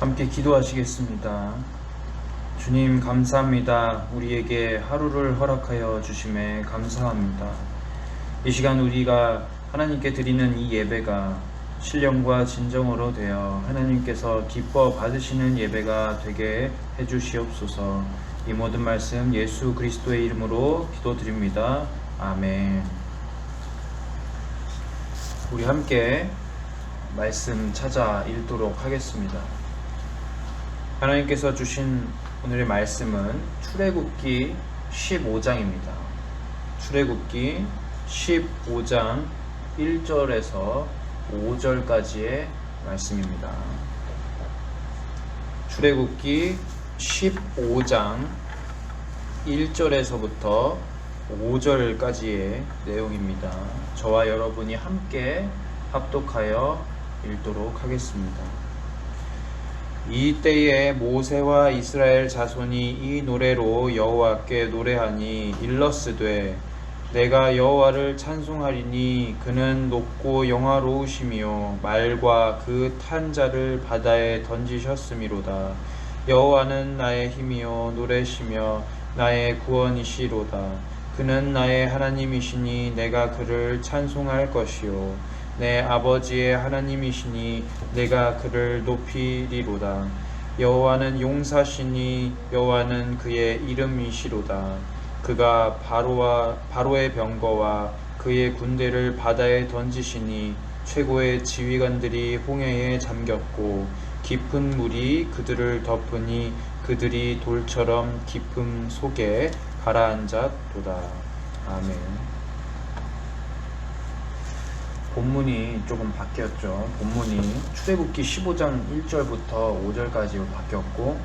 함께 기도하시겠습니다. 주님 감사합니다. 우리에게 하루를 허락하여 주심에 감사합니다. 이 시간 우리가 하나님께 드리는 이 예배가 신령과 진정으로 되어 하나님께서 기뻐 받으시는 예배가 되게 해주시옵소서. 이 모든 말씀 예수 그리스도의 이름으로 기도드립니다. 아멘. 우리 함께 말씀 찾아 읽도록 하겠습니다. 하나님께서 주신 오늘의 말씀은 출애굽기 15장입니다. 출애굽기 15장 1절에서 5절까지의 말씀입니다. 출애굽기 15장 1절에서부터 5절까지의 내용입니다. 저와 여러분이 함께 합독하여 읽도록 하겠습니다. 이때에 모세와 이스라엘 자손이 이 노래로 여호와께 노래하니 일러스되 내가 여호와를 찬송하리니 그는 높고 영화로우시며 말과 그 탄 자를 바다에 던지셨음이로다. 여호와는 나의 힘이요 노래시며 나의 구원이시로다. 그는 나의 하나님이시니 내가 그를 찬송할 것이요 내 아버지의 하나님이시니 내가 그를 높이리로다. 여호와는 용사시니 여호와는 그의 이름이시로다. 그가 바로의 병거와 그의 군대를 바다에 던지시니 최고의 지휘관들이 홍해에 잠겼고 깊은 물이 그들을 덮으니 그들이 돌처럼 깊음 속에 가라앉았도다. 아멘. 본문이 조금 바뀌었죠. 본문이 출애굽기 15장 1절부터 5절까지 바뀌었고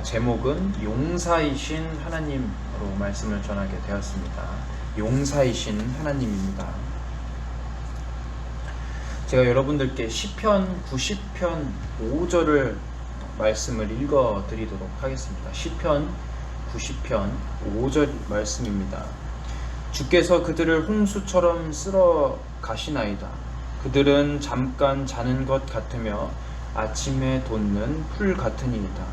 제목은 용사이신 하나님으로 말씀을 전하게 되었습니다. 용사이신 하나님입니다. 제가 여러분들께 시편 90편 5절을 말씀을 읽어 드리도록 하겠습니다. 시편 90편 5절 말씀입니다. 주께서 그들을 홍수처럼 쓸어 가시나이다. 그들은 잠깐 자는 것 같으며 아침에 돋는 풀 같으니이다.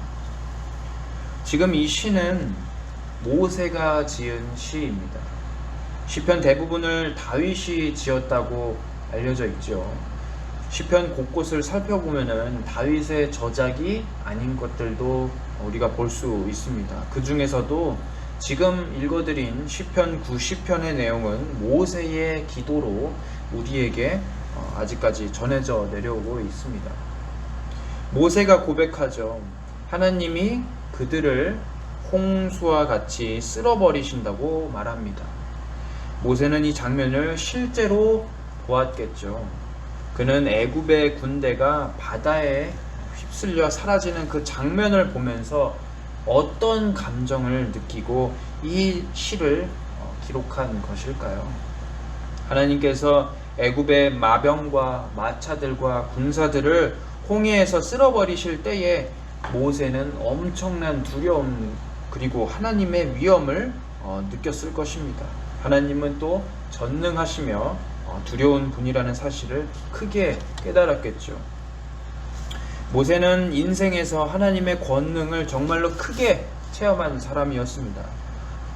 지금 이 시는 모세가 지은 시입니다. 시편 대부분을 다윗이 지었다고 알려져 있죠. 시편 곳곳을 살펴보면은 다윗의 저작이 아닌 것들도 우리가 볼 수 있습니다. 그 중에서도 지금 읽어드린 시편 90편의 내용은 모세의 기도로 우리에게 아직까지 전해져 내려오고 있습니다. 모세가 고백하죠. 하나님이 그들을 홍수와 같이 쓸어버리신다고 말합니다. 모세는 이 장면을 실제로 보았겠죠. 그는 애굽의 군대가 바다에 휩쓸려 사라지는 그 장면을 보면서 어떤 감정을 느끼고 이 시를 기록한 것일까요? 하나님께서 애굽의 마병과 마차들과 군사들을 홍해에서 쓸어버리실 때에 모세는 엄청난 두려움 그리고 하나님의 위엄을 느꼈을 것입니다. 하나님은 또 전능하시며 두려운 분이라는 사실을 크게 깨달았겠죠. 모세는 인생에서 하나님의 권능을 정말로 크게 체험한 사람이었습니다.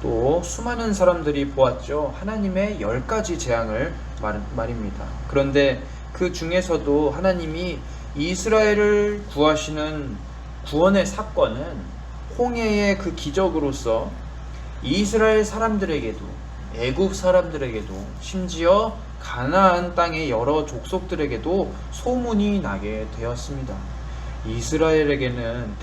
또 수많은 사람들이 보았죠. 하나님의 10가지 재앙을 말입니다. 그런데 그 중에서도 하나님이 이스라엘을 구하시는 구원의 사건은 홍해의 그 기적으로서 이스라엘 사람들에게도 애굽 사람들에게도 심지어 가나안 땅의 여러 족속들에게도 소문이 나게 되었습니다. 이스라엘에게는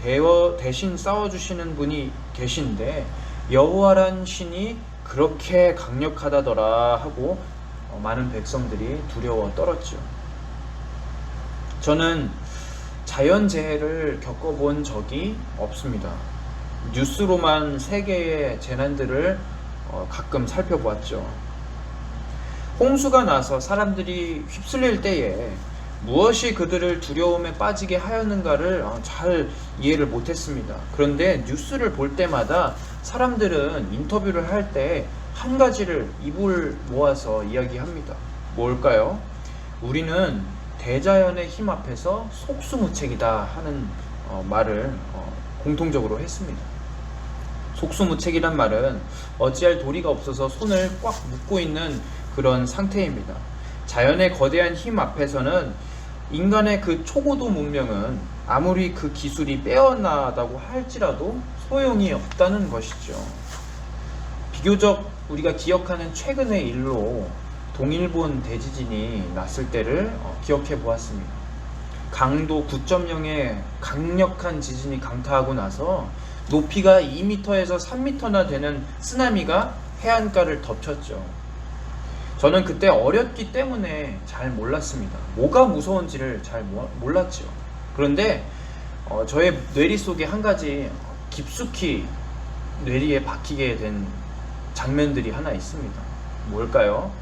대신 싸워주시는 분이 계신데 여호와란 신이 그렇게 강력하다더라 하고 많은 백성들이 두려워 떨었죠. 저는 자연재해를 겪어본 적이 없습니다. 뉴스로만 세계의 재난들을 가끔 살펴보았죠. 홍수가 나서 사람들이 휩쓸릴 때에 무엇이 그들을 두려움에 빠지게 하였는가를 잘 이해를 못했습니다. 그런데 뉴스를 볼 때마다 사람들은 인터뷰를 할 때 한 가지를 입을 모아서 이야기합니다. 뭘까요? 우리는 대자연의 힘 앞에서 속수무책이다 하는 말을 공통적으로 했습니다. 속수무책이란 말은 어찌할 도리가 없어서 손을 꽉 묶고 있는 그런 상태입니다. 자연의 거대한 힘 앞에서는 인간의 그 초고도 문명은 아무리 그 기술이 빼어나다고 할지라도 소용이 없다는 것이죠. 비교적 우리가 기억하는 최근의 일로 동일본 대지진이 났을 때를 기억해 보았습니다. 강도 9.0의 강력한 지진이 강타하고 나서 높이가 2m에서 3m나 되는 쓰나미가 해안가를 덮쳤죠. 저는 그때 어렸기 때문에 잘 몰랐습니다. 뭐가 무서운지를 잘 몰랐죠. 그런데 저의 뇌리 속에 한 가지 깊숙이 뇌리에 박히게 된 장면들이 하나 있습니다. 뭘까요?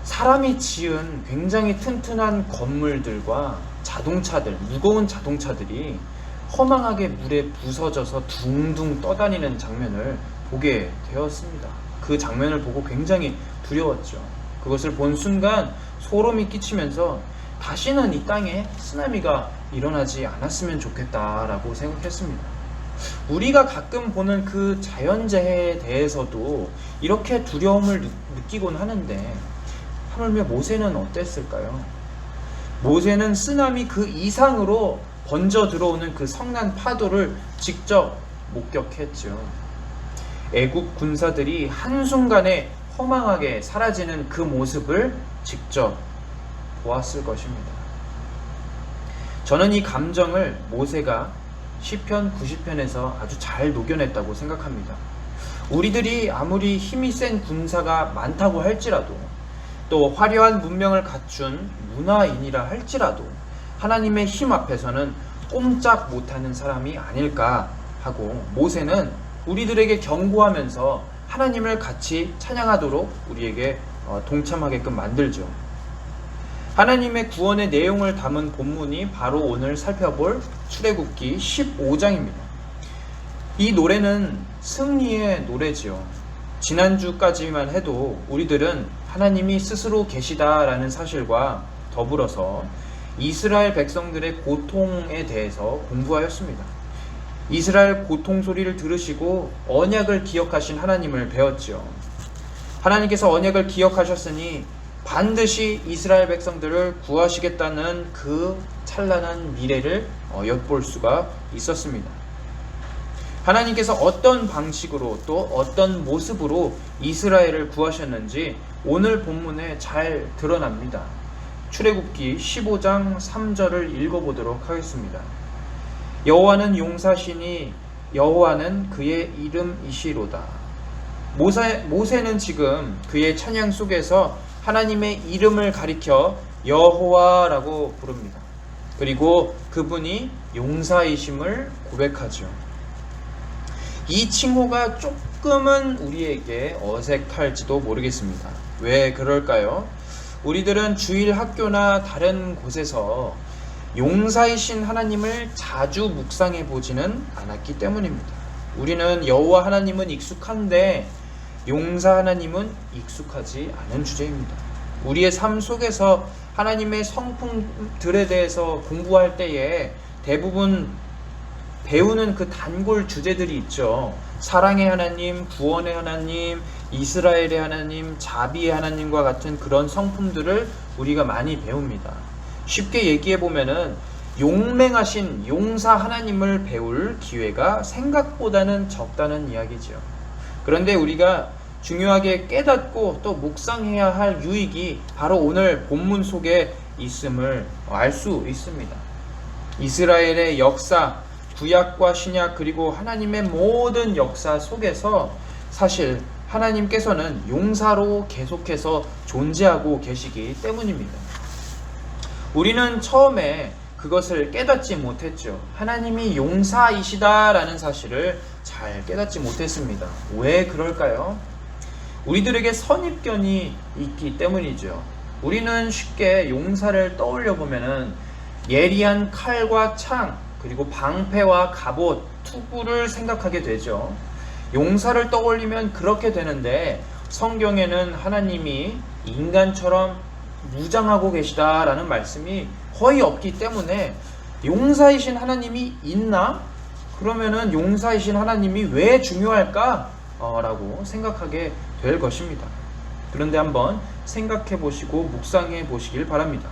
사람이 지은 굉장히 튼튼한 건물들과 자동차들, 무거운 자동차들이 허망하게 물에 부서져서 둥둥 떠다니는 장면을 보게 되었습니다. 그 장면을 보고 굉장히 두려웠죠. 그것을 본 순간 소름이 끼치면서 다시는 이 땅에 쓰나미가 일어나지 않았으면 좋겠다라고 생각했습니다. 우리가 가끔 보는 그 자연재해에 대해서도 이렇게 두려움을 느끼곤 하는데 하물며 모세는 어땠을까요? 모세는 쓰나미 그 이상으로 번져 들어오는 그 성난 파도를 직접 목격했죠. 애국 군사들이 한순간에 허망하게 사라지는 그 모습을 직접 보았을 것입니다. 저는 이 감정을 모세가 시편 90편에서 아주 잘 녹여냈다고 생각합니다. 우리들이 아무리 힘이 센 군사가 많다고 할지라도 또 화려한 문명을 갖춘 문화인이라 할지라도 하나님의 힘 앞에서는 꼼짝 못하는 사람이 아닐까 하고 모세는 우리들에게 경고하면서 하나님을 같이 찬양하도록 우리에게 동참하게끔 만들죠. 하나님의 구원의 내용을 담은 본문이 바로 오늘 살펴볼 출애굽기 15장입니다. 이 노래는 승리의 노래지요. 지난주까지만 해도 우리들은 하나님이 스스로 계시다라는 사실과 더불어서 이스라엘 백성들의 고통에 대해서 공부하였습니다. 이스라엘 고통 소리를 들으시고 언약을 기억하신 하나님을 배웠죠. 하나님께서 언약을 기억하셨으니 반드시 이스라엘 백성들을 구하시겠다는 그 찬란한 미래를 엿볼 수가 있었습니다. 하나님께서 어떤 방식으로 또 어떤 모습으로 이스라엘을 구하셨는지 오늘 본문에 잘 드러납니다. 출애굽기 15장 3절을 읽어보도록 하겠습니다. 여호와는 용사시니 여호와는 그의 이름이시로다. 모세는 지금 그의 찬양 속에서 하나님의 이름을 가리켜 여호와라고 부릅니다. 그리고 그분이 용사이심을 고백하죠. 이 칭호가 조금은 우리에게 어색할지도 모르겠습니다. 왜 그럴까요? 우리들은 주일 학교나 다른 곳에서 용사이신 하나님을 자주 묵상해 보지는 않았기 때문입니다. 우리는 여호와 하나님은 익숙한데 용사 하나님은 익숙하지 않은 주제입니다. 우리의 삶 속에서 하나님의 성품들에 대해서 공부할 때에 대부분 배우는 그 단골 주제들이 있죠. 사랑의 하나님, 구원의 하나님, 이스라엘의 하나님, 자비의 하나님과 같은 그런 성품들을 우리가 많이 배웁니다. 쉽게 얘기해 보면은 용맹하신 용사 하나님을 배울 기회가 생각보다는 적다는 이야기죠. 그런데 우리가 중요하게 깨닫고 또 묵상해야 할 유익이 바로 오늘 본문 속에 있음을 알 수 있습니다. 이스라엘의 역사, 구약과 신약 그리고 하나님의 모든 역사 속에서 사실 하나님께서는 용사로 계속해서 존재하고 계시기 때문입니다. 우리는 처음에 그것을 깨닫지 못했죠. 하나님이 용사이시다라는 사실을 잘 깨닫지 못했습니다. 왜 그럴까요? 우리들에게 선입견이 있기 때문이죠. 우리는 쉽게 용사를 떠올려 보면은 예리한 칼과 창, 그리고 방패와 갑옷, 투구를 생각하게 되죠. 용사를 떠올리면 그렇게 되는데 성경에는 하나님이 인간처럼 무장하고 계시다라는 말씀이 거의 없기 때문에 용사이신 하나님이 있나? 그러면은 용사이신 하나님이 왜 중요할까? 라고 생각하게 될 것입니다. 그런데 한번 생각해 보시고 묵상해 보시길 바랍니다.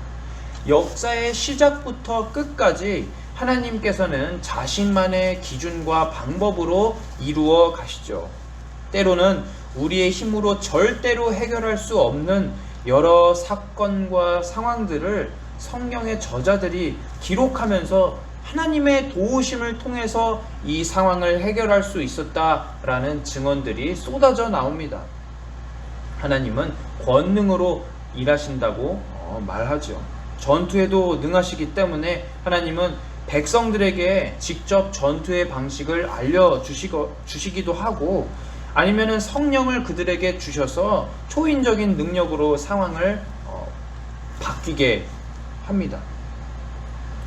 역사의 시작부터 끝까지 하나님께서는 자신만의 기준과 방법으로 이루어 가시죠. 때로는 우리의 힘으로 절대로 해결할 수 없는 여러 사건과 상황들을 성경의 저자들이 기록하면서 하나님의 도우심을 통해서 이 상황을 해결할 수 있었다라는 증언들이 쏟아져 나옵니다. 하나님은 권능으로 일하신다고 말하죠. 전투에도 능하시기 때문에 하나님은 백성들에게 직접 전투의 방식을 알려주시기도 하고, 아니면은 성령을 그들에게 주셔서 초인적인 능력으로 상황을 바뀌게 합니다.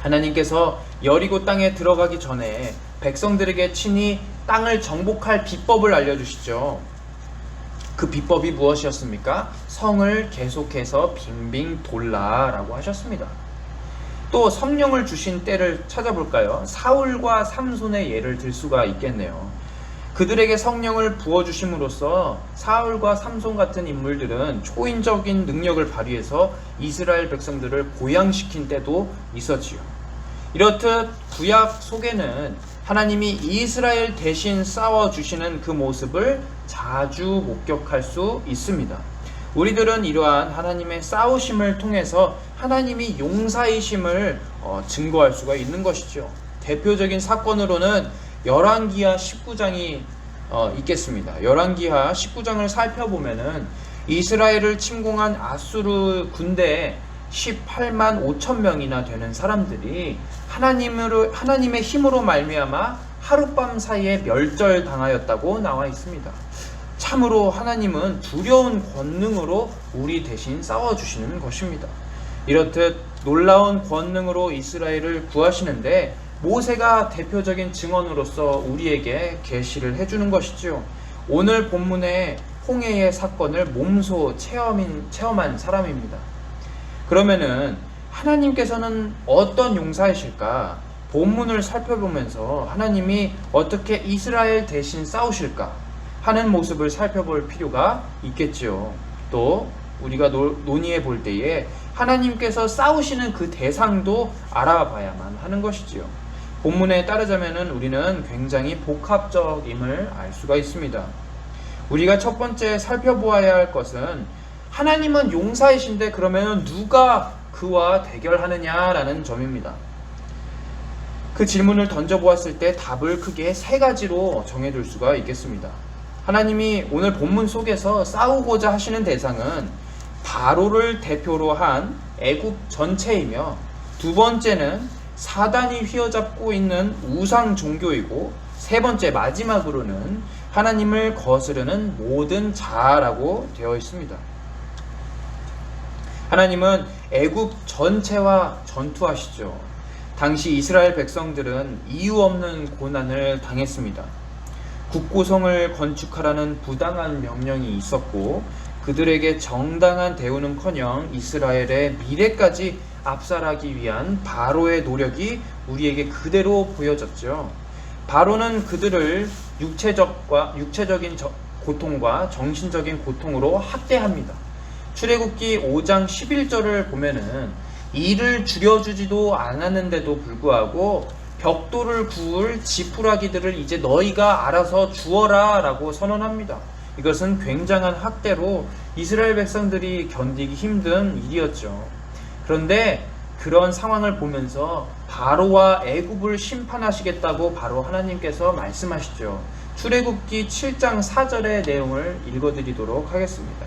하나님께서 여리고 땅에 들어가기 전에 백성들에게 친히 땅을 정복할 비법을 알려주시죠. 그 비법이 무엇이었습니까? 성을 계속해서 빙빙 돌라라고 하셨습니다. 또 성령을 주신 때를 찾아볼까요? 사울과 삼손의 예를 들 수가 있겠네요. 그들에게 성령을 부어주심으로써 사울과 삼손 같은 인물들은 초인적인 능력을 발휘해서 이스라엘 백성들을 보양시킨 때도 있었지요. 이렇듯 구약 속에는 하나님이 이스라엘 대신 싸워주시는 그 모습을 자주 목격할 수 있습니다. 우리들은 이러한 하나님의 싸우심을 통해서 하나님이 용사이심을 증거할 수가 있는 것이죠. 대표적인 사건으로는 열왕기하 19장이 있겠습니다. 열왕기하 19장을 살펴보면은 이스라엘을 침공한 아수르 군대에 18만 5천 명이나 되는 사람들이 하나님의 힘으로 말미암아 하룻밤 사이에 멸절당하였다고 나와 있습니다. 참으로 하나님은 두려운 권능으로 우리 대신 싸워주시는 것입니다. 이렇듯 놀라운 권능으로 이스라엘을 구하시는데 모세가 대표적인 증언으로서 우리에게 계시를 해주는 것이죠. 오늘 본문의 홍해의 사건을 몸소 체험한 사람입니다. 그러면은 하나님께서는 어떤 용사이실까? 본문을 살펴보면서 하나님이 어떻게 이스라엘 대신 싸우실까 하는 모습을 살펴볼 필요가 있겠지요. 또 우리가 논의해 볼 때에 하나님께서 싸우시는 그 대상도 알아봐야만 하는 것이지요. 본문에 따르자면은 우리는 굉장히 복합적임을 알 수가 있습니다. 우리가 첫 번째 살펴보아야 할 것은 하나님은 용사이신데 그러면 누가 그와 대결하느냐라는 점입니다. 그 질문을 던져보았을 때 답을 크게 세 가지로 정해둘 수가 있겠습니다. 하나님이 오늘 본문 속에서 싸우고자 하시는 대상은 바로를 대표로 한 애굽 전체이며, 두 번째는 사단이 휘어잡고 있는 우상 종교이고, 세 번째 마지막으로는 하나님을 거스르는 모든 자라고 되어 있습니다. 하나님은 애굽 전체와 전투하시죠. 당시 이스라엘 백성들은 이유 없는 고난을 당했습니다. 국고성을 건축하라는 부당한 명령이 있었고, 그들에게 정당한 대우는커녕 이스라엘의 미래까지 압살하기 위한 바로의 노력이 우리에게 그대로 보여졌죠. 바로는 그들을 육체적인 고통과 정신적인 고통으로 학대합니다. 출애굽기 5장 11절을 보면은 이를 줄여주지도 않았는데도 불구하고 벽돌을 구울 지푸라기들을 이제 너희가 알아서 주어라 라고 선언합니다. 이것은 굉장한 학대로 이스라엘 백성들이 견디기 힘든 일이었죠. 그런데 그런 상황을 보면서 바로와 애굽을 심판하시겠다고 바로 하나님께서 말씀하시죠. 출애굽기 7장 4절의 내용을 읽어드리도록 하겠습니다.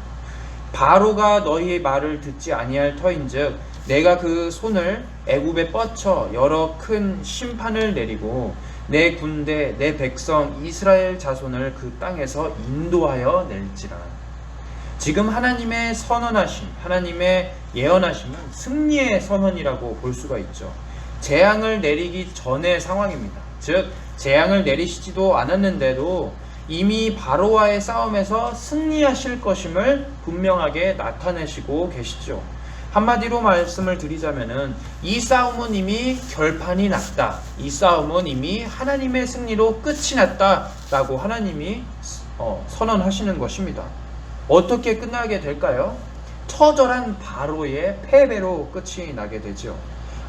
바로가 너희의 말을 듣지 아니할 터인즉 내가 그 손을 애굽에 뻗쳐 여러 큰 심판을 내리고 내 군대 내 백성 이스라엘 자손을 그 땅에서 인도하여 낼지라. 지금 하나님의 선언하심, 하나님의 예언하심은 승리의 선언이라고 볼 수가 있죠. 재앙을 내리기 전의 상황입니다. 즉 재앙을 내리시지도 않았는데도 이미 바로와의 싸움에서 승리하실 것임을 분명하게 나타내시고 계시죠. 한마디로 말씀을 드리자면은 이 싸움은 이미 결판이 났다. 이 싸움은 이미 하나님의 승리로 끝이 났다 라고 하나님이 선언하시는 것입니다. 어떻게 끝나게 될까요? 처절한 바로의 패배로 끝이 나게 되죠.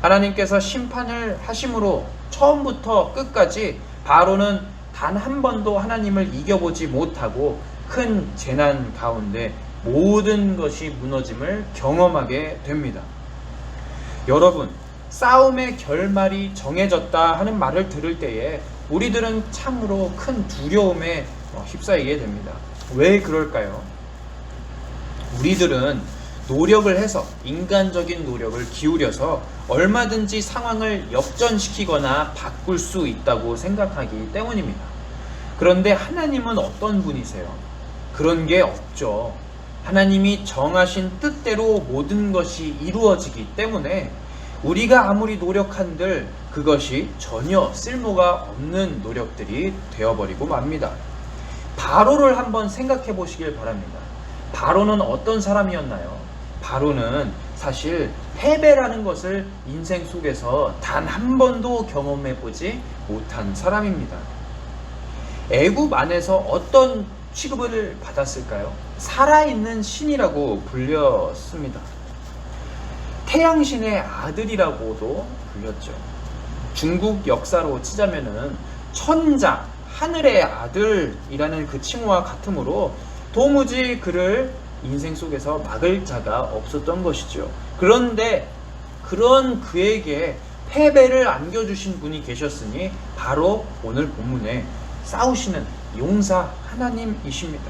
하나님께서 심판을 하심으로 처음부터 끝까지 바로는 단 한 번도 하나님을 이겨보지 못하고 큰 재난 가운데 모든 것이 무너짐을 경험하게 됩니다. 여러분, 싸움의 결말이 정해졌다 하는 말을 들을 때에 우리들은 참으로 큰 두려움에 휩싸이게 됩니다. 왜 그럴까요? 우리들은 노력을 해서, 인간적인 노력을 기울여서 얼마든지 상황을 역전시키거나 바꿀 수 있다고 생각하기 때문입니다. 그런데 하나님은 어떤 분이세요? 그런 게 없죠. 하나님이 정하신 뜻대로 모든 것이 이루어지기 때문에 우리가 아무리 노력한들 그것이 전혀 쓸모가 없는 노력들이 되어버리고 맙니다. 바로를 한번 생각해 보시길 바랍니다. 바로는 어떤 사람이었나요? 바로는 사실 패배라는 것을 인생 속에서 단 한 번도 경험해 보지 못한 사람입니다. 애굽 안에서 어떤 취급을 받았을까요? 살아있는 신이라고 불렸습니다. 태양신의 아들이라고도 불렸죠. 중국 역사로 치자면은 천자, 하늘의 아들이라는 그 칭호와 같으므로 도무지 그를 인생 속에서 막을 자가 없었던 것이죠. 그런데 그런 그에게 패배를 안겨주신 분이 계셨으니 바로 오늘 본문에 싸우시는 용사 하나님이십니다.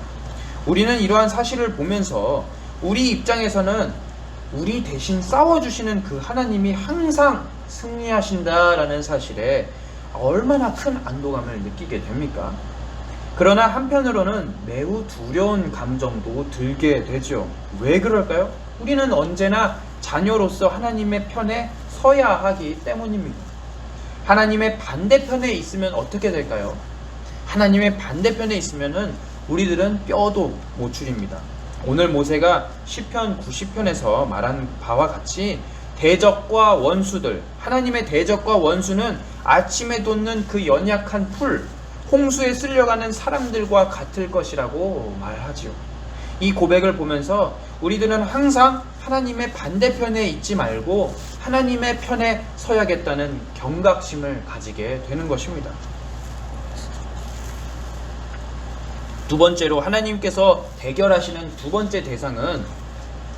우리는 이러한 사실을 보면서 우리 입장에서는 우리 대신 싸워주시는 그 하나님이 항상 승리하신다라는 사실에 얼마나 큰 안도감을 느끼게 됩니까? 그러나 한편으로는 매우 두려운 감정도 들게 되죠. 왜 그럴까요? 우리는 언제나 자녀로서 하나님의 편에 서야 하기 때문입니다. 하나님의 반대편에 있으면 어떻게 될까요? 하나님의 반대편에 있으면은 우리들은 뼈도 못 추립니다. 오늘 모세가 시편 90편에서 말한 바와 같이 대적과 원수들, 하나님의 대적과 원수는 아침에 돋는 그 연약한 풀, 홍수에 쓸려가는 사람들과 같을 것이라고 말하지요. 이 고백을 보면서 우리들은 항상 하나님의 반대편에 있지 말고 하나님의 편에 서야겠다는 경각심을 가지게 되는 것입니다. 두 번째로 하나님께서 대결하시는 두 번째 대상은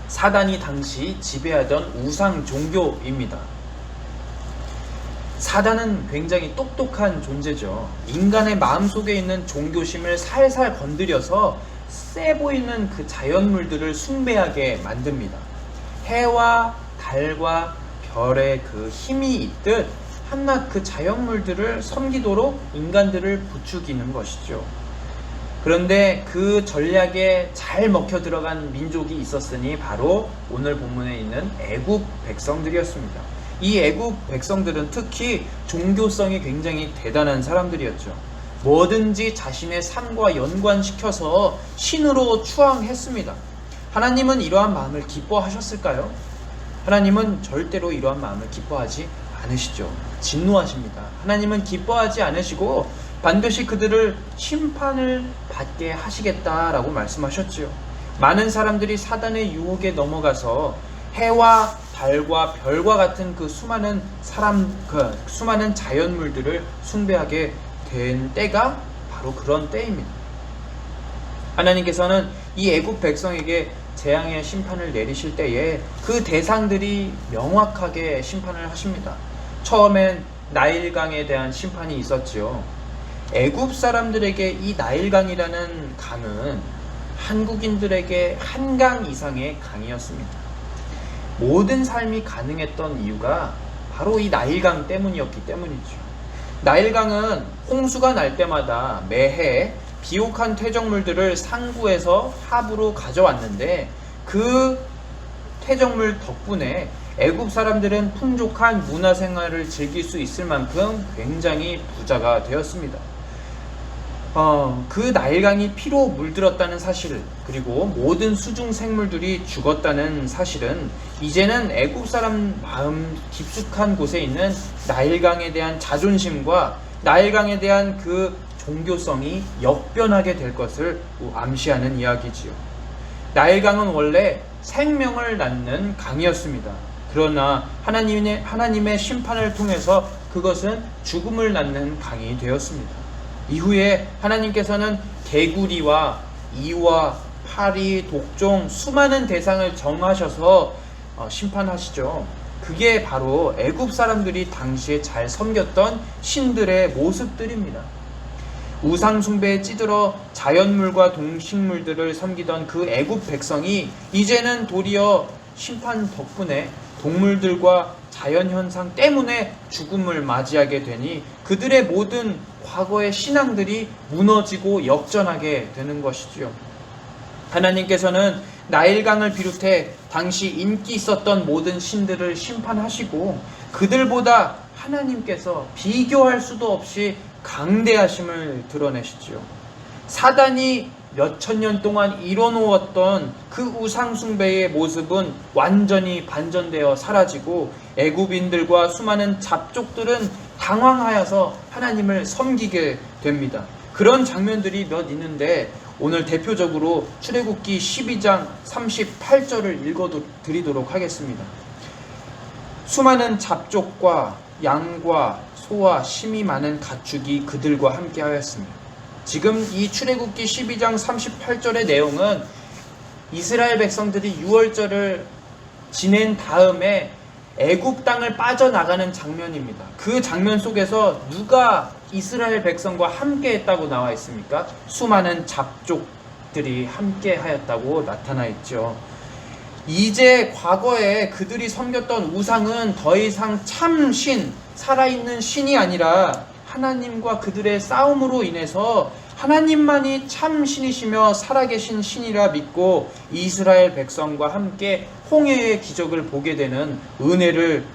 사단이 당시 지배하던 우상 종교입니다. 사단은 굉장히 똑똑한 존재죠. 인간의 마음속에 있는 종교심을 살살 건드려서 세 보이는 그 자연물들을 숭배하게 만듭니다. 해와 달과 별의 그 힘이 있듯 한낱 그 자연물들을 섬기도록 인간들을 부추기는 것이죠. 그런데 그 전략에 잘 먹혀 들어간 민족이 있었으니 바로 오늘 본문에 있는 애굽 백성들이었습니다. 이 애굽 백성들은 특히 종교성이 굉장히 대단한 사람들이었죠. 뭐든지 자신의 삶과 연관시켜서 신으로 추앙했습니다. 하나님은 이러한 마음을 기뻐하셨을까요? 하나님은 절대로 이러한 마음을 기뻐하지 않으시죠. 진노하십니다. 하나님은 기뻐하지 않으시고 반드시 그들을 심판을 받게 하시겠다라고 말씀하셨지요. 많은 사람들이 사단의 유혹에 넘어가서 해와 달과 별과 같은 그 수많은 수많은 자연물들을 숭배하게 된 때가 바로 그런 때입니다. 하나님께서는 이 애굽 백성에게 재앙의 심판을 내리실 때에 그 대상들이 명확하게 심판을 하십니다. 처음엔 나일강에 대한 심판이 있었지요. 애굽 사람들에게 이 나일강이라는 강은 한국인들에게 한강 이상의 강이었습니다. 모든 삶이 가능했던 이유가 바로 이 나일강 때문이었기 때문이죠. 나일강은 홍수가 날 때마다 매해 비옥한 퇴적물들을 상구에서 하부로 가져왔는데 그 퇴적물 덕분에 애굽 사람들은 풍족한 문화생활을 즐길 수 있을 만큼 굉장히 부자가 되었습니다. 그 나일강이 피로 물들었다는 사실, 그리고 모든 수중 생물들이 죽었다는 사실은 이제는 애굽 사람 마음 깊숙한 곳에 있는 나일강에 대한 자존심과 나일강에 대한 그 종교성이 역변하게 될 것을 암시하는 이야기지요. 나일강은 원래 생명을 낳는 강이었습니다. 그러나 하나님의 심판을 통해서 그것은 죽음을 낳는 강이 되었습니다. 이후에 하나님께서는 개구리와 이와 파리, 독종, 수많은 대상을 정하셔서 심판하시죠. 그게 바로 애굽 사람들이 당시에 잘 섬겼던 신들의 모습들입니다. 우상 숭배에 찌들어 자연물과 동식물들을 섬기던 그 애굽 백성이 이제는 도리어 심판 덕분에 동물들과 자연현상 때문에 죽음을 맞이하게 되니 그들의 모든 과거의 신앙들이 무너지고 역전하게 되는 것이지요. 하나님께서는 나일강을 비롯해 당시 인기 있었던 모든 신들을 심판하시고 그들보다 하나님께서 비교할 수도 없이 강대하심을 드러내시지요. 사단이 몇천 년 동안 이뤄놓았던 그 우상숭배의 모습은 완전히 반전되어 사라지고 애굽인들과 수많은 잡족들은 당황하여서 하나님을 섬기게 됩니다. 그런 장면들이 몇 있는데 오늘 대표적으로 출애굽기 12장 38절을 읽어드리도록 하겠습니다. 수많은 잡족과 양과 소와 심이 많은 가축이 그들과 함께 하였습니다. 지금 이 출애굽기 12장 38절의 내용은 이스라엘 백성들이 유월절을 지낸 다음에 애굽 땅을 빠져나가는 장면입니다. 그 장면 속에서 누가 이스라엘 백성과 함께 했다고 나와 있습니까? 수많은 잡족들이 함께 하였다고 나타나 있죠. 이제 과거에 그들이 섬겼던 우상은 더 이상 참신, 살아있는 신이 아니라 하나님과 그들의 싸움으로 인해서 하나님만이 참 신이시며 살아계신 신이라 믿고 이스라엘 백성과 함께 홍해의 기적을 보게 되는 은혜를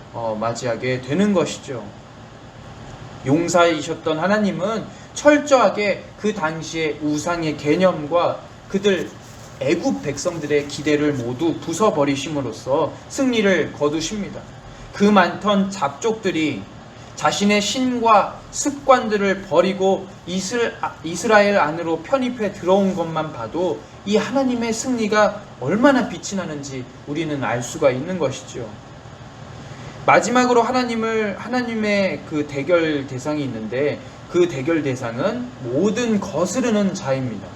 맞이하게 되는 것이죠. 용사이셨던 하나님은 철저하게 그 당시의 우상의 개념과 그들 애굽 백성들의 기대를 모두 부숴버리심으로써 승리를 거두십니다. 그 많던 잡족들이 자신의 신과 습관들을 버리고 이스라엘 안으로 편입해 들어온 것만 봐도 이 하나님의 승리가 얼마나 빛이 나는지 우리는 알 수가 있는 것이죠. 마지막으로 하나님의 그 대결 대상이 있는데 그 대결 대상은 모든 거스르는 자입니다.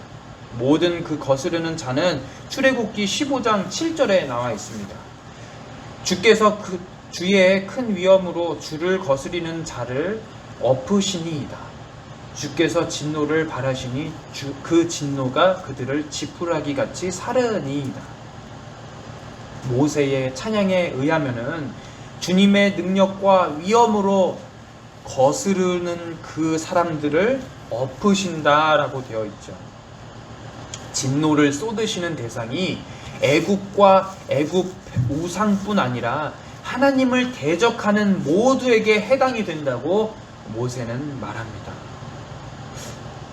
모든 그 거스르는 자는 출애굽기 15장 7절에 나와 있습니다. 주께서 그 주의 큰 위엄으로 주를 거스리는 자를 엎으시니이다. 주께서 진노를 발하시니 그 진노가 그들을 지푸라기 같이 사르니이다. 모세의 찬양에 의하면은 주님의 능력과 위엄으로 거스르는 그 사람들을 엎으신다라고 되어 있죠. 진노를 쏟으시는 대상이 애굽과 애굽 우상뿐 아니라 하나님을 대적하는 모두에게 해당이 된다고 모세는 말합니다.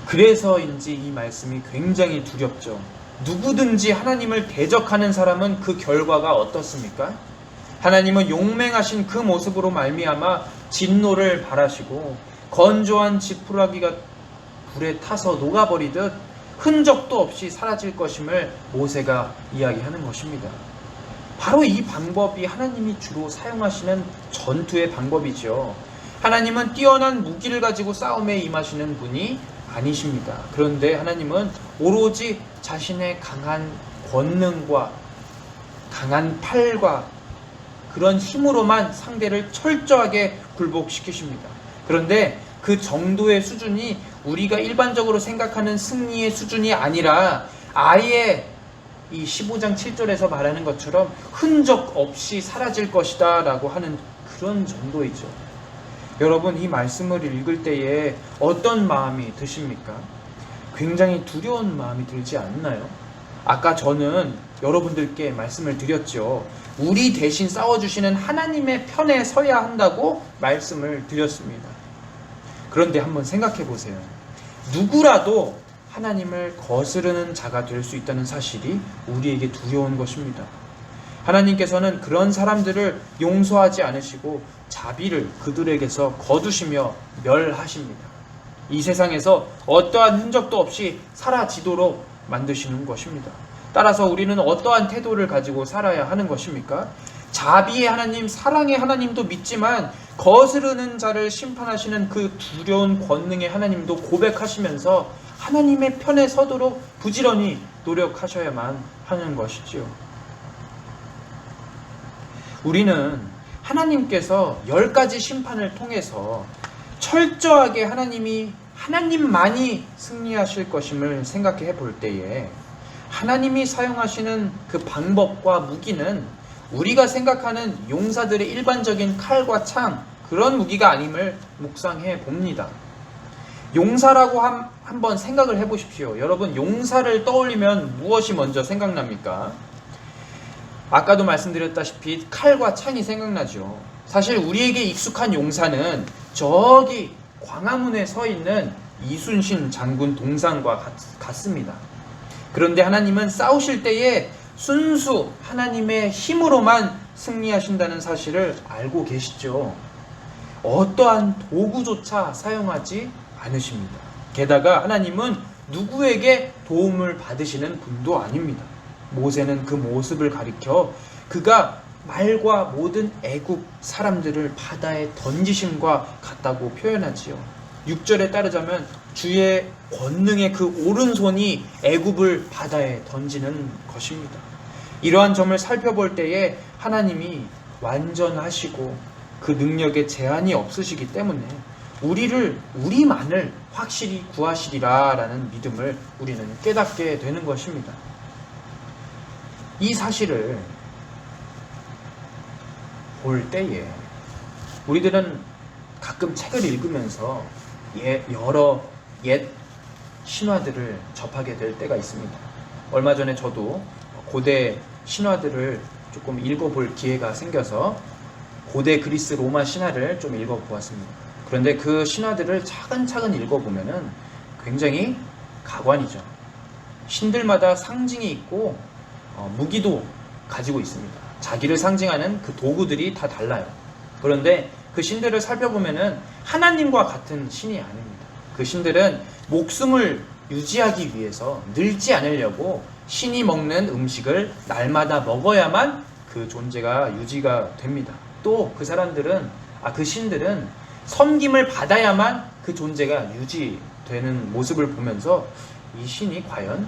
그래서인지 이 말씀이 굉장히 두렵죠. 누구든지 하나님을 대적하는 사람은 그 결과가 어떻습니까? 하나님은 용맹하신 그 모습으로 말미암아 진노를 발하시고 건조한 지푸라기가 불에 타서 녹아버리듯 흔적도 없이 사라질 것임을 모세가 이야기하는 것입니다. 바로 이 방법이 하나님이 주로 사용하시는 전투의 방법이죠. 하나님은 뛰어난 무기를 가지고 싸움에 임하시는 분이 아니십니다. 그런데 하나님은 오로지 자신의 강한 권능과 강한 팔과 그런 힘으로만 상대를 철저하게 굴복시키십니다. 그런데 그 정도의 수준이 우리가 일반적으로 생각하는 승리의 수준이 아니라 아예 이 15장 7절에서 말하는 것처럼 흔적 없이 사라질 것이다 라고 하는 그런 정도이죠. 여러분, 이 말씀을 읽을 때에 어떤 마음이 드십니까? 굉장히 두려운 마음이 들지 않나요? 아까 저는 여러분들께 말씀을 드렸죠. 우리 대신 싸워주시는 하나님의 편에 서야 한다고 말씀을 드렸습니다. 그런데 한번 생각해 보세요. 누구라도 하나님을 거스르는 자가 될 수 있다는 사실이 우리에게 두려운 것입니다. 하나님께서는 그런 사람들을 용서하지 않으시고 자비를 그들에게서 거두시며 멸하십니다. 이 세상에서 어떠한 흔적도 없이 사라지도록 만드시는 것입니다. 따라서 우리는 어떠한 태도를 가지고 살아야 하는 것입니까? 자비의 하나님, 사랑의 하나님도 믿지만 거스르는 자를 심판하시는 그 두려운 권능의 하나님도 고백하시면서 하나님의 편에 서도록 부지런히 노력하셔야만 하는 것이지요. 우리는 하나님께서 10가지 심판을 통해서 철저하게 하나님만이 승리하실 것임을 생각해 볼 때에 하나님이 사용하시는 그 방법과 무기는 우리가 생각하는 용사들의 일반적인 칼과 창, 그런 무기가 아님을 묵상해 봅니다. 용사라고 한번 생각을 해 보십시오. 여러분, 용사를 떠올리면 무엇이 먼저 생각납니까? 아까도 말씀드렸다시피 칼과 창이 생각나죠. 사실 우리에게 익숙한 용사는 저기 광화문에 서 있는 이순신 장군 동상과 같습니다. 그런데 하나님은 싸우실 때에 순수 하나님의 힘으로만 승리하신다는 사실을 알고 계시죠. 어떠한 도구조차 사용하지 않으십니다. 게다가 하나님은 누구에게 도움을 받으시는 분도 아닙니다. 모세는 그 모습을 가리켜 그가 말과 모든 애굽 사람들을 바다에 던지심과 같다고 표현하지요. 6절에 따르자면 주의 권능의 그 오른손이 애굽을 바다에 던지는 것입니다. 이러한 점을 살펴볼 때에 하나님이 완전하시고 그 능력에 제한이 없으시기 때문에 우리만을 확실히 구하시리라 라는 믿음을 우리는 깨닫게 되는 것입니다. 이 사실을 볼 때에 우리들은 가끔 책을 읽으면서 여러 옛 신화들을 접하게 될 때가 있습니다. 얼마 전에 저도 고대 신화들을 조금 읽어볼 기회가 생겨서 고대 그리스 로마 신화를 좀 읽어보았습니다. 그런데 그 신화들을 차근차근 읽어보면은 굉장히 가관이죠. 신들마다 상징이 있고 무기도 가지고 있습니다. 자기를 상징하는 그 도구들이 다 달라요. 그런데 그 신들을 살펴보면은 하나님과 같은 신이 아닙니다. 그 신들은 목숨을 유지하기 위해서 늙지 않으려고 신이 먹는 음식을 날마다 먹어야만 그 존재가 유지가 됩니다. 또 그 신들은 섬김을 받아야만 그 존재가 유지되는 모습을 보면서 이 신이 과연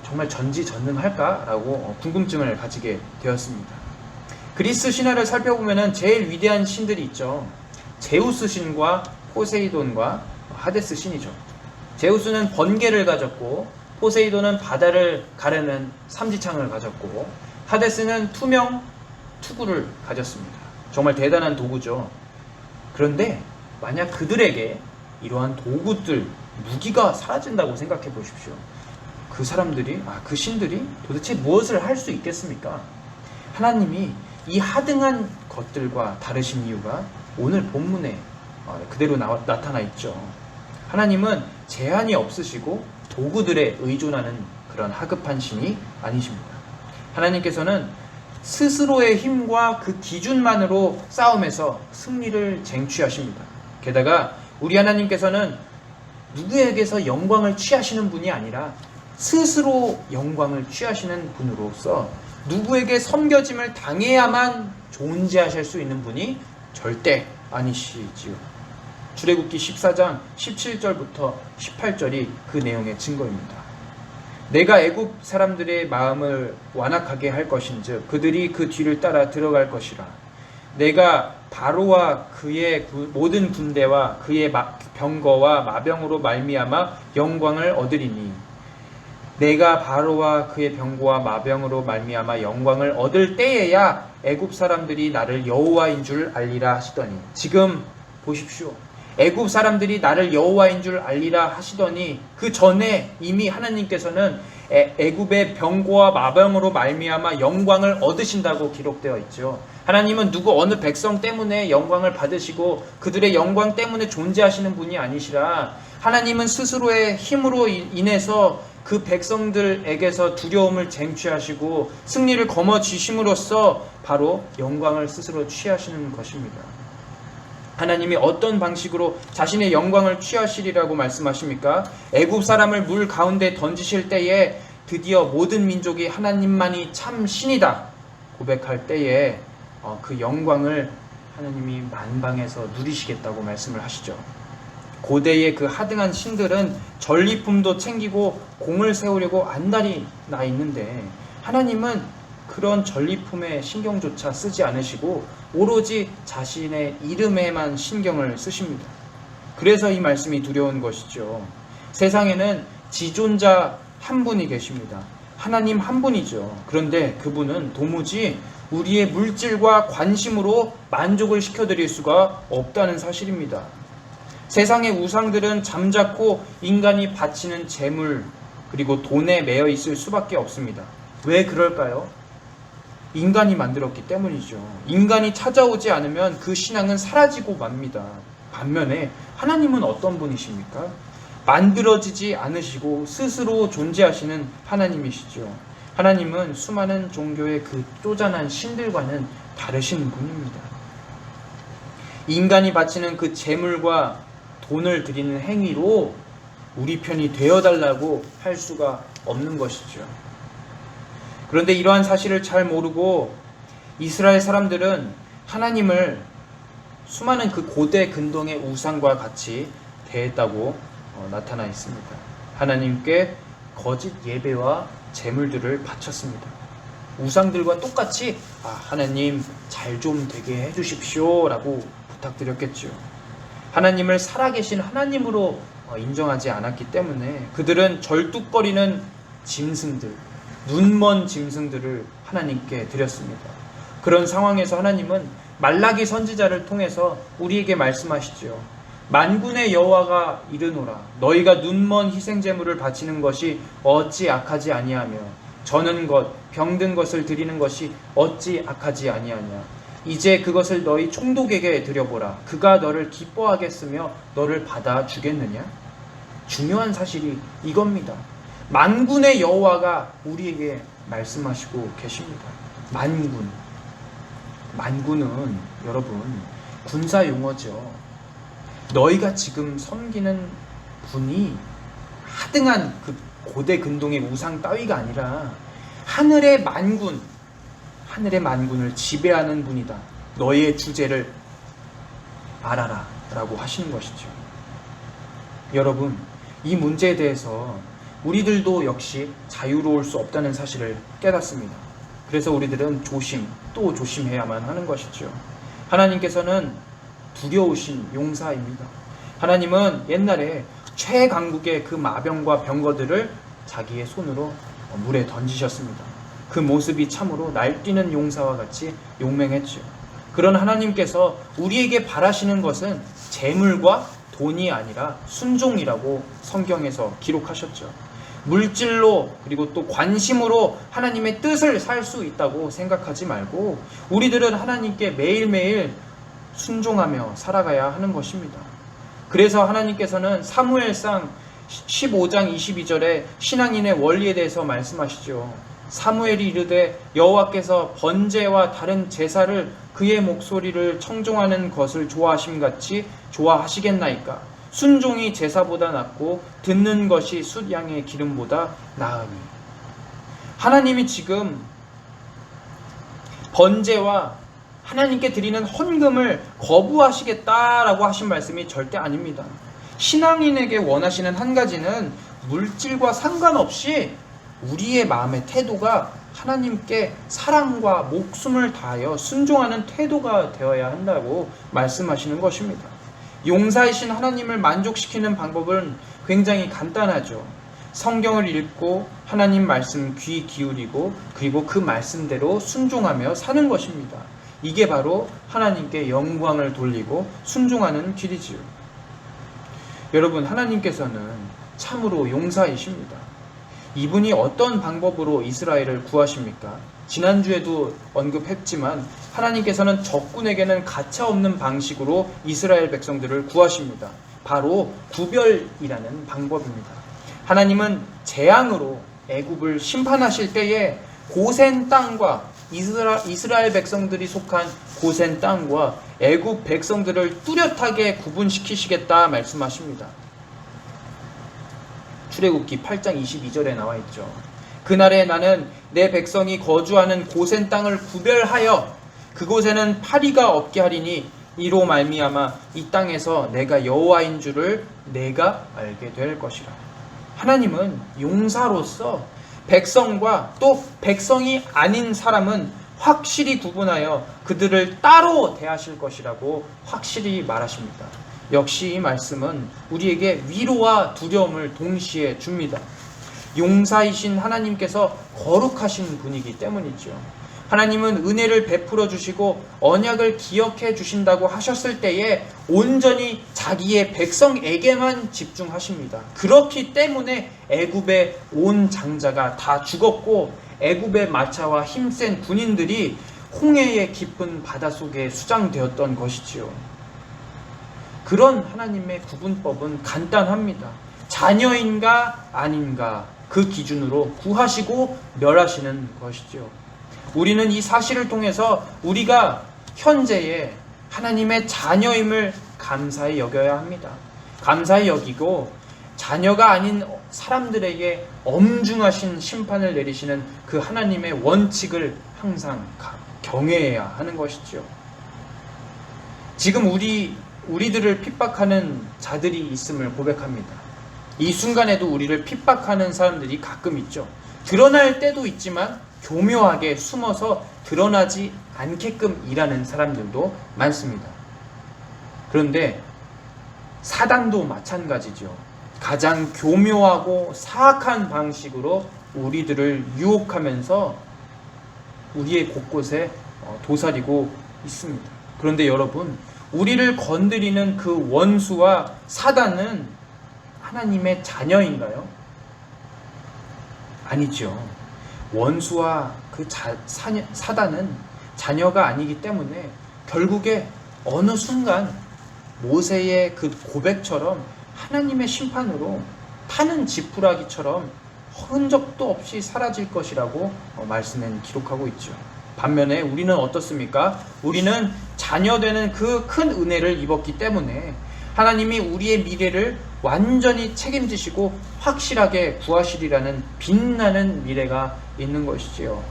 정말 전지전능할까라고 궁금증을 가지게 되었습니다. 그리스 신화를 살펴보면 제일 위대한 신들이 있죠. 제우스 신과 포세이돈과 하데스 신이죠. 제우스는 번개를 가졌고 포세이돈은 바다를 가르는 삼지창을 가졌고 하데스는 투명 투구를 가졌습니다. 정말 대단한 도구죠. 그런데 만약 그들에게 이러한 도구들, 무기가 사라진다고 생각해 보십시오. 그 신들이 도대체 무엇을 할 수 있겠습니까? 하나님이 이 하등한 것들과 다르신 이유가 오늘 본문에 그대로 나타나 있죠. 하나님은 제한이 없으시고 도구들에 의존하는 그런 하급한 신이 아니십니다. 하나님께서는 스스로의 힘과 그 기준만으로 싸움에서 승리를 쟁취하십니다. 게다가 우리 하나님께서는 누구에게서 영광을 취하시는 분이 아니라 스스로 영광을 취하시는 분으로서 누구에게 섬겨짐을 당해야만 존재하실 수 있는 분이 절대 아니시지요. 출애굽기 14장 17절부터 18절이 그 내용의 증거입니다. 내가 애굽 사람들의 마음을 완악하게 할 것인즉 그들이 그 뒤를 따라 들어갈 것이라. 내가 바로와 그의 모든 군대와 그의 병거와 마병으로 말미암아 영광을 얻으리니 내가 바로와 그의 병거와 마병으로 말미암아 영광을 얻을 때에야 애굽 사람들이 나를 여호와인 줄 알리라 하시더니, 지금 보십시오. 애굽 사람들이 나를 여호와인 줄 알리라 하시더니 그 전에 이미 하나님께서는 애굽의 병거와 마병으로 말미암아 영광을 얻으신다고 기록되어 있죠. 하나님은 누구 어느 백성 때문에 영광을 받으시고 그들의 영광 때문에 존재하시는 분이 아니시라 하나님은 스스로의 힘으로 인해서 그 백성들에게서 두려움을 쟁취하시고 승리를 거머쥐심으로써 바로 영광을 스스로 취하시는 것입니다. 하나님이 어떤 방식으로 자신의 영광을 취하시리라고 말씀하십니까? 애굽 사람을 물 가운데 던지실 때에 드디어 모든 민족이 하나님만이 참 신이다 고백할 때에 그 영광을 하나님이 만방에서 누리시겠다고 말씀을 하시죠. 고대의 그 하등한 신들은 전리품도 챙기고 공을 세우려고 안달이 나 있는데 하나님은 그런 전리품에 신경조차 쓰지 않으시고 오로지 자신의 이름에만 신경을 쓰십니다. 그래서 이 말씀이 두려운 것이죠. 세상에는 지존자 한 분이 계십니다. 하나님 한 분이죠. 그런데 그분은 도무지 우리의 물질과 관심으로 만족을 시켜드릴 수가 없다는 사실입니다. 세상의 우상들은 잠자코 인간이 바치는 재물 그리고 돈에 매여 있을 수밖에 없습니다. 왜 그럴까요? 인간이 만들었기 때문이죠. 인간이 찾아오지 않으면 그 신앙은 사라지고 맙니다. 반면에 하나님은 어떤 분이십니까? 만들어지지 않으시고 스스로 존재하시는 하나님이시죠. 하나님은 수많은 종교의 그 쪼잔한 신들과는 다르신 분입니다. 인간이 바치는 그 재물과 돈을 드리는 행위로 우리 편이 되어달라고 할 수가 없는 것이죠. 그런데 이러한 사실을 잘 모르고 이스라엘 사람들은 하나님을 수많은 그 고대 근동의 우상과 같이 대했다고 나타나 있습니다. 하나님께 거짓 예배와 제물들을 바쳤습니다. 우상들과 똑같이 하나님 잘 좀 되게 해주십시오 라고 부탁드렸겠죠. 하나님을 살아계신 하나님으로 인정하지 않았기 때문에 그들은 절뚝거리는 짐승들, 눈먼 짐승들을 하나님께 드렸습니다. 그런 상황에서 하나님은 말라기 선지자를 통해서 우리에게 말씀하시죠. 만군의 여호와가 이르노라 너희가 눈먼 희생제물을 바치는 것이 어찌 악하지 아니하며 저는 것 병든 것을 드리는 것이 어찌 악하지 아니하냐. 이제 그것을 너희 총독에게 드려보라. 그가 너를 기뻐하겠으며 너를 받아주겠느냐. 중요한 사실이 이겁니다. 만군의 여호와가 우리에게 말씀하시고 계십니다. 만군은 여러분 군사 용어죠. 너희가 지금 섬기는 분이 하등한 그 고대 근동의 우상 따위가 아니라 하늘의 만군을 지배하는 분이다. 너희의 주제를 알아라 라고 하시는 것이죠. 여러분, 이 문제에 대해서 우리들도 역시 자유로울 수 없다는 사실을 깨닫습니다. 그래서 우리들은 또 조심해야만 하는 것이죠. 하나님께서는 두려우신 용사입니다. 하나님은 옛날에 최강국의 그 마병과 병거들을 자기의 손으로 물에 던지셨습니다. 그 모습이 참으로 날뛰는 용사와 같이 용맹했죠. 그런 하나님께서 우리에게 바라시는 것은 재물과 돈이 아니라 순종이라고 성경에서 기록하셨죠. 물질로 그리고 또 관심으로 하나님의 뜻을 살 수 있다고 생각하지 말고 우리들은 하나님께 매일매일 순종하며 살아가야 하는 것입니다. 그래서 하나님께서는 사무엘상 15장 22절에 신앙인의 원리에 대해서 말씀하시죠. 사무엘이 이르되 여호와께서 번제와 다른 제사를 그의 목소리를 청종하는 것을 좋아하심같이 좋아하시겠나이까. 순종이 제사보다 낫고 듣는 것이 숫양의 기름보다 나으니. 하나님이 지금 번제와 하나님께 드리는 헌금을 거부하시겠다라고 하신 말씀이 절대 아닙니다. 신앙인에게 원하시는 한 가지는 물질과 상관없이 우리의 마음의 태도가 하나님께 사랑과 목숨을 다하여 순종하는 태도가 되어야 한다고 말씀하시는 것입니다. 용사이신 하나님을 만족시키는 방법은 굉장히 간단하죠. 성경을 읽고 하나님 말씀 귀 기울이고 그리고 그 말씀대로 순종하며 사는 것입니다. 이게 바로 하나님께 영광을 돌리고 순종하는 길이지요. 여러분, 하나님께서는 참으로 용사이십니다. 이분이 어떤 방법으로 이스라엘을 구하십니까? 지난주에도 언급했지만 하나님께서는 적군에게는 가차없는 방식으로 이스라엘 백성들을 구하십니다. 바로 구별이라는 방법입니다. 하나님은 재앙으로 애굽을 심판하실 때에 고센 땅과 이스라엘 백성들이 속한 고센 땅과 애굽 백성들을 뚜렷하게 구분시키시겠다 말씀하십니다. 출애굽기 8장 22절에 나와 있죠. 그날에 나는 내 백성이 거주하는 고센 땅을 구별하여 그곳에는 파리가 없게 하리니 이로 말미암아 이 땅에서 내가 여호와인 줄을 내가 알게 될 것이라. 하나님은 용사로서 백성과 또 백성이 아닌 사람은 확실히 구분하여 그들을 따로 대하실 것이라고 확실히 말하십니다. 역시 이 말씀은 우리에게 위로와 두려움을 동시에 줍니다. 용사이신 하나님께서 거룩하신 분이기 때문이죠. 하나님은 은혜를 베풀어 주시고 언약을 기억해 주신다고 하셨을 때에 온전히 자기의 백성에게만 집중하십니다. 그렇기 때문에 애굽의 온 장자가 다 죽었고 애굽의 마차와 힘센 군인들이 홍해의 깊은 바닷속에 수장되었던 것이지요. 그런 하나님의 구분법은 간단합니다. 자녀인가 아닌가 그 기준으로 구하시고 멸하시는 것이죠. 우리는 이 사실을 통해서 우리가 현재의 하나님의 자녀임을 감사히 여겨야 합니다. 감사히 여기고 자녀가 아닌 사람들에게 엄중하신 심판을 내리시는 그 하나님의 원칙을 항상 경외해야 하는 것이죠. 지금 우리들을 핍박하는 자들이 있음을 고백합니다. 이 순간에도 우리를 핍박하는 사람들이 가끔 있죠. 드러날 때도 있지만 교묘하게 숨어서 드러나지 않게끔 일하는 사람들도 많습니다. 그런데 사단도 마찬가지죠. 가장 교묘하고 사악한 방식으로 우리들을 유혹하면서 우리의 곳곳에 도사리고 있습니다. 그런데 여러분, 우리를 건드리는 그 원수와 사단은 하나님의 자녀인가요? 아니죠. 원수와 그 사단은 자녀가 아니기 때문에 결국에 어느 순간 모세의 그 고백처럼 하나님의 심판으로 타는 지푸라기처럼 흔적도 없이 사라질 것이라고 말씀에 기록하고 있죠. 반면에 우리는 어떻습니까? 우리는 자녀되는 그 큰 은혜를 입었기 때문에 하나님이 우리의 미래를 완전히 책임지시고 확실하게 구하시리라는 빛나는 미래가 있는 것이지요.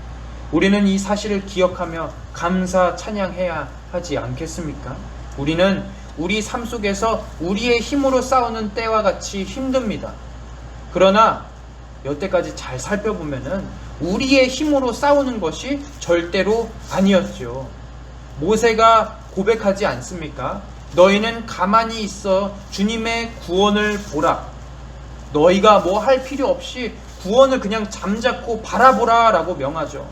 우리는 이 사실을 기억하며 감사 찬양해야 하지 않겠습니까? 우리는 우리 삶 속에서 우리의 힘으로 싸우는 때와 같이 힘듭니다. 그러나 여태까지 잘 살펴보면은 우리의 힘으로 싸우는 것이 절대로 아니었죠. 모세가 고백하지 않습니까? 너희는 가만히 있어 주님의 구원을 보라. 너희가 뭐 할 필요 없이 구원을 그냥 잠자코 바라보라 라고 명하죠.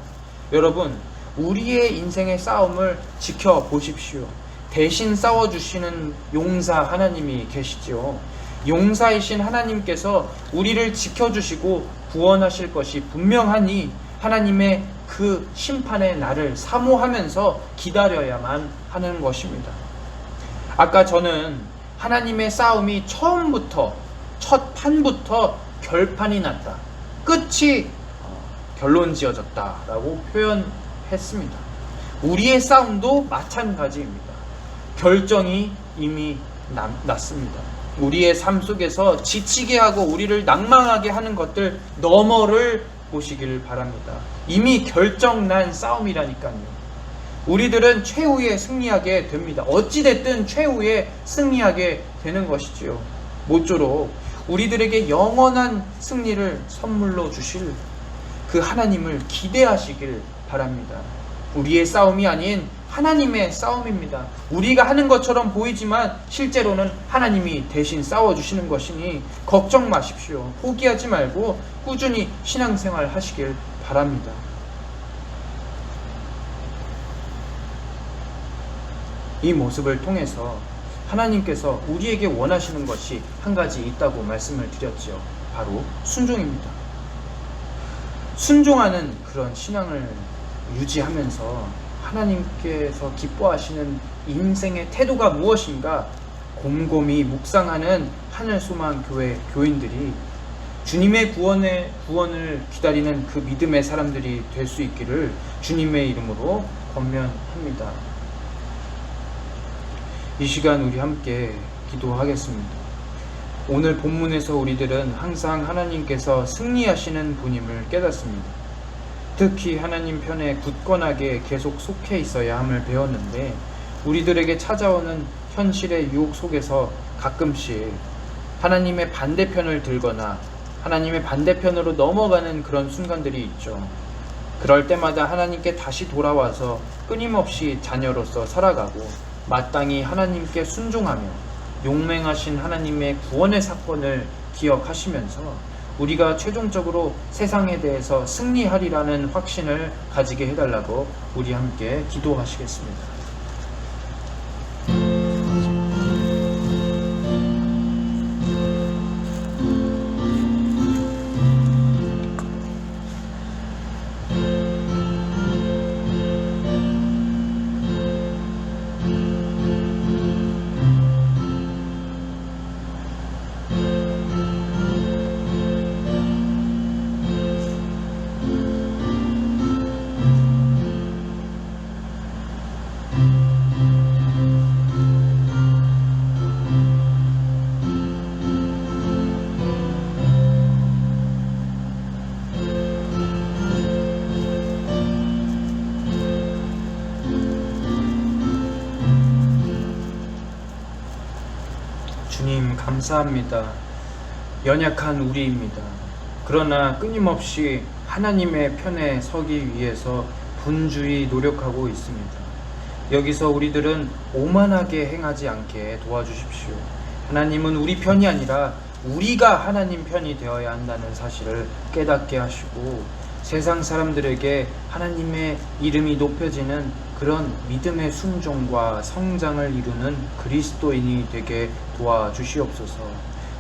여러분, 우리의 인생의 싸움을 지켜보십시오. 대신 싸워주시는 용사 하나님이 계시죠. 용사이신 하나님께서 우리를 지켜주시고 구원하실 것이 분명하니 하나님의 그 심판의 날을 사모하면서 기다려야만 하는 것입니다. 아까 저는 하나님의 싸움이 처음부터 첫 판부터 결판이 났다. 끝이 결론 지어졌다 라고 표현했습니다. 우리의 싸움도 마찬가지입니다. 결정이 이미 났습니다. 우리의 삶 속에서 지치게 하고 우리를 낭망하게 하는 것들 너머를 보시길 바랍니다. 이미 결정난 싸움이라니까요. 우리들은 최후에 승리하게 됩니다. 어찌됐든 최후에 승리하게 되는 것이지요. 모쪼록 우리들에게 영원한 승리를 선물로 주실 그 하나님을 기대하시길 바랍니다. 우리의 싸움이 아닌 하나님의 싸움입니다. 우리가 하는 것처럼 보이지만 실제로는 하나님이 대신 싸워주시는 것이니 걱정 마십시오. 포기하지 말고 꾸준히 신앙생활 하시길 바랍니다. 이 모습을 통해서 하나님께서 우리에게 원하시는 것이 한 가지 있다고 말씀을 드렸지요. 바로 순종입니다. 순종하는 그런 신앙을 유지하면서 하나님께서 기뻐하시는 인생의 태도가 무엇인가 곰곰이 묵상하는 하늘소망교회 교인들이 주님의 구원을 기다리는 그 믿음의 사람들이 될 수 있기를 주님의 이름으로 권면합니다. 이 시간 우리 함께 기도하겠습니다. 오늘 본문에서 우리들은 항상 하나님께서 승리하시는 분임을 깨닫습니다. 특히 하나님 편에 굳건하게 계속 속해 있어야 함을 배웠는데 우리들에게 찾아오는 현실의 유혹 속에서 가끔씩 하나님의 반대편을 들거나 하나님의 반대편으로 넘어가는 그런 순간들이 있죠. 그럴 때마다 하나님께 다시 돌아와서 끊임없이 자녀로서 살아가고 마땅히 하나님께 순종하며 용맹하신 하나님의 구원의 사건을 기억하시면서 우리가 최종적으로 세상에 대해서 승리하리라는 확신을 가지게 해달라고 우리 함께 기도하시겠습니다. 주님 감사합니다. 연약한 우리입니다. 그러나 끊임없이 하나님의 편에 서기 위해서 분주히 노력하고 있습니다. 여기서 우리들은 오만하게 행하지 않게 도와주십시오. 하나님은 우리 편이 아니라 우리가 하나님 편이 되어야 한다는 사실을 깨닫게 하시고 세상 사람들에게 하나님의 이름이 높여지는 그런 믿음의 순종과 성장을 이루는 그리스도인이 되게 도와주시옵소서.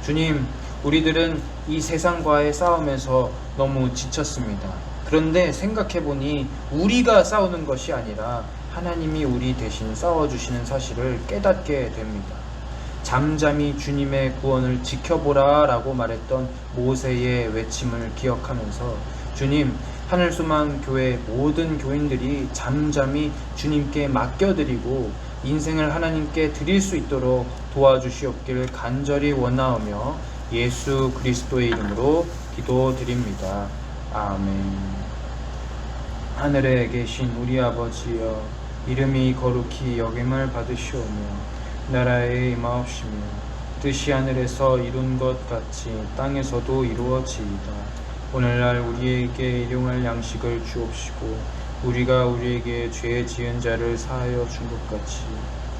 주님, 우리들은 이 세상과의 싸움에서 너무 지쳤습니다. 그런데 생각해보니 우리가 싸우는 것이 아니라 하나님이 우리 대신 싸워주시는 사실을 깨닫게 됩니다. 잠잠히 주님의 구원을 지켜보라 라고 말했던 모세의 외침을 기억하면서 주님, 하늘소망교회 모든 교인들이 잠잠히 주님께 맡겨드리고 인생을 하나님께 드릴 수 있도록 도와주시옵기를 간절히 원하오며 예수 그리스도의 이름으로 기도드립니다. 아멘. 하늘에 계신 우리 아버지여, 이름이 거룩히 여김을 받으시오며 나라에 임하옵시며 뜻이 하늘에서 이룬 것 같이 땅에서도 이루어지이다. 오늘날 우리에게 일용할 양식을 주옵시고 우리가 우리에게 죄 지은 자를 사하여 준 것 같이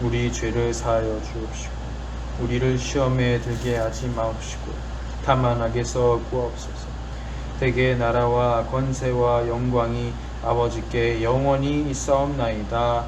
우리 죄를 사하여 주옵시고 우리를 시험에 들게 하지 마옵시고 다만 악에서 구하옵소서. 대개 나라와 권세와 영광이 아버지께 영원히 있사옵나이다.